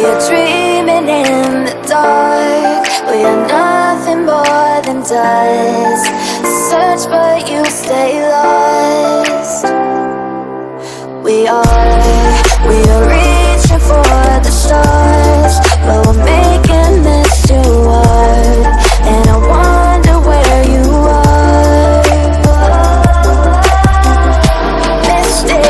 We are dreaming in the dark. We are nothing more than dust. Search but you stay lost. We are reaching for the stars, but we're making this too hard. And I wonder where you are, mysterious.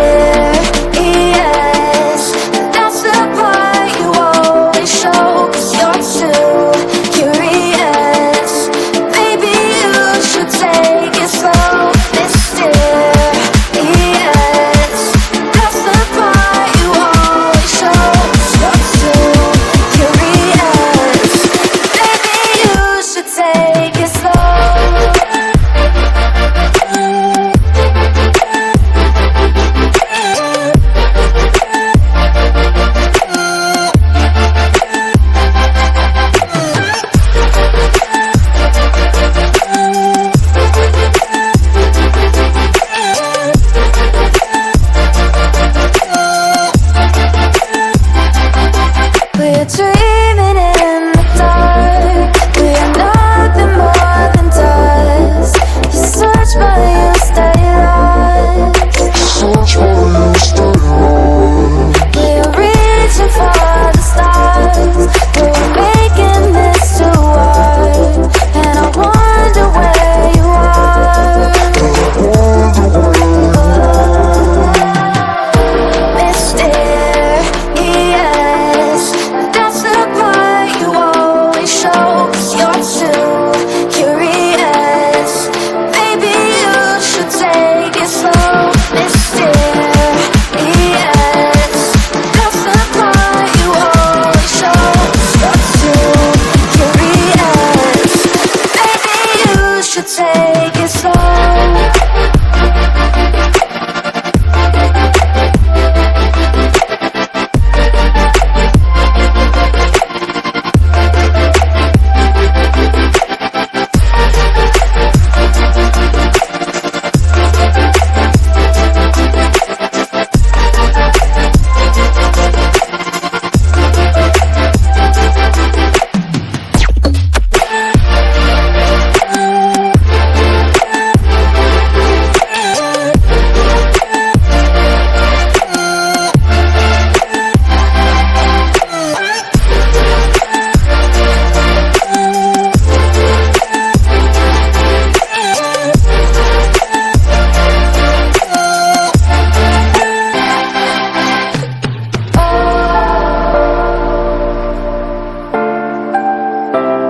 That's the part you always show, 'cause you're too curious. Maybe you should take it slow, mysterious. That's the part you always show, 'cause you're too curious. Maybe you should take it slow. We're dreaming in the dark. We are nothing more than dust. You search but you stay lost. We are reaching for the stars, but we're making this too hard. And I wonder where you are, mysterious. That's the part you always show, 'cause you're too curious. Maybe you should take it slow, mysterious. That's the part you always show, 'cause you're too curious. Maybe you should take it slow.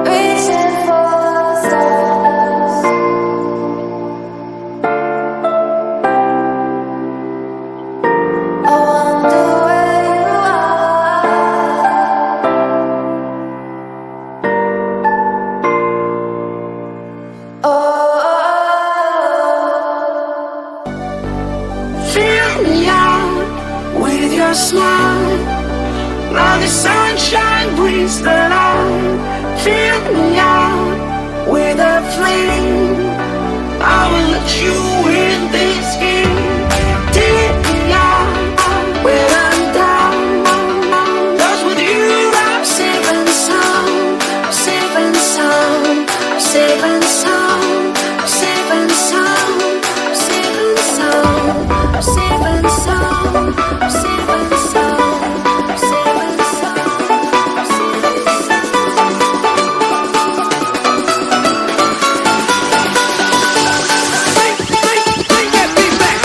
Reaching for the stars. I wonder where you are. Oh. Fill me out with your smile. Now the sunshine brings the light. Fill me out with a flame. I will let you in this game. Take me out when I'm down. 'Cause with you I'm safe and sound. I'm safe and sound. I'm safe and sound. I'm safe and sound. I'm safe and sound. I'm safe and sound. I'm safe and sound. I'm safe and sound. I'm safe and Bring that beat back.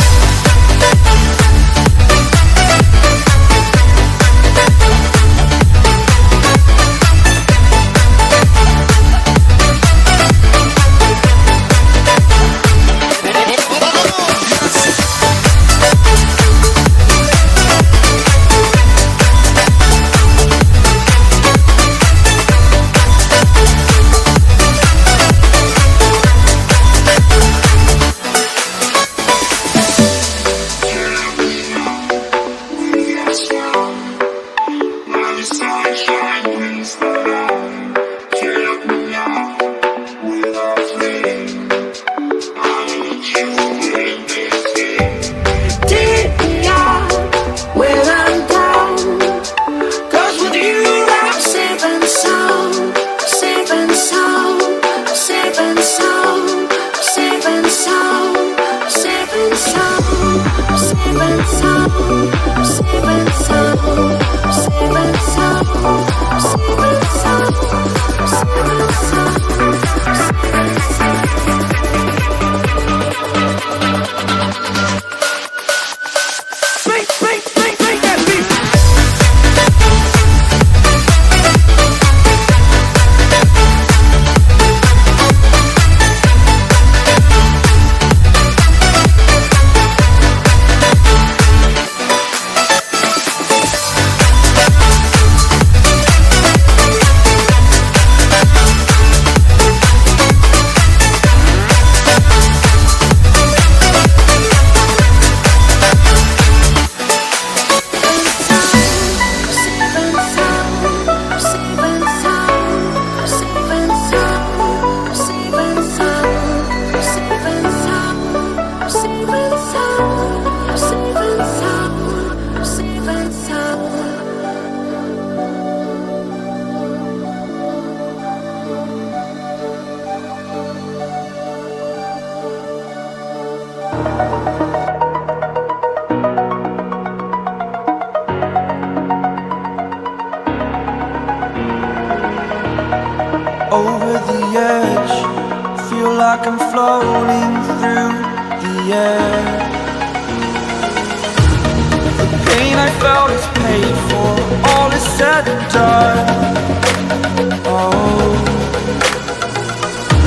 Take me out when I'm down. 'Cause with you over the edge. Feel like I'm floating through the air. The pain I felt is paid for, all is said and done. Oh,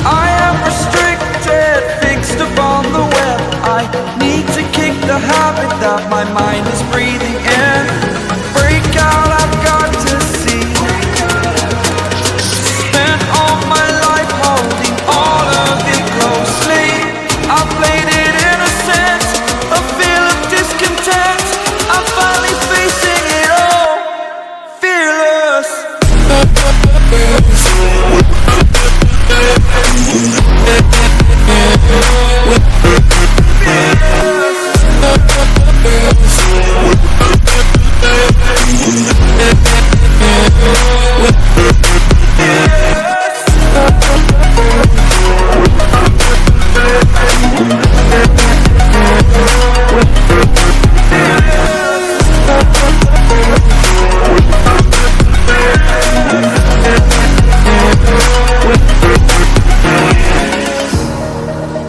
I am restricted, fixed upon the web. I need to kick the habit that my mind is breathing in. Break out, I've got to see. Spent all my life holding all of it closely. I played it innocent, a feel of discontent. I'm finally facing it all, fearless.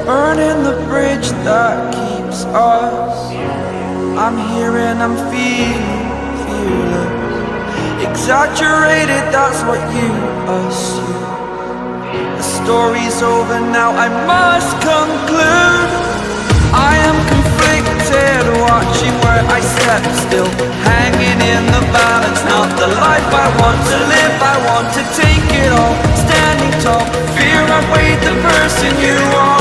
Burning the bridge that keeps us. I'm here and I'm feeling fearless. Exaggerated, that's what you assume. The story's over now, I must conclude. I am conflicted, watching where I step still, hanging in the balance. Not the life I want to live, I want to take it all. Standing tall, fear I weighed the person you are.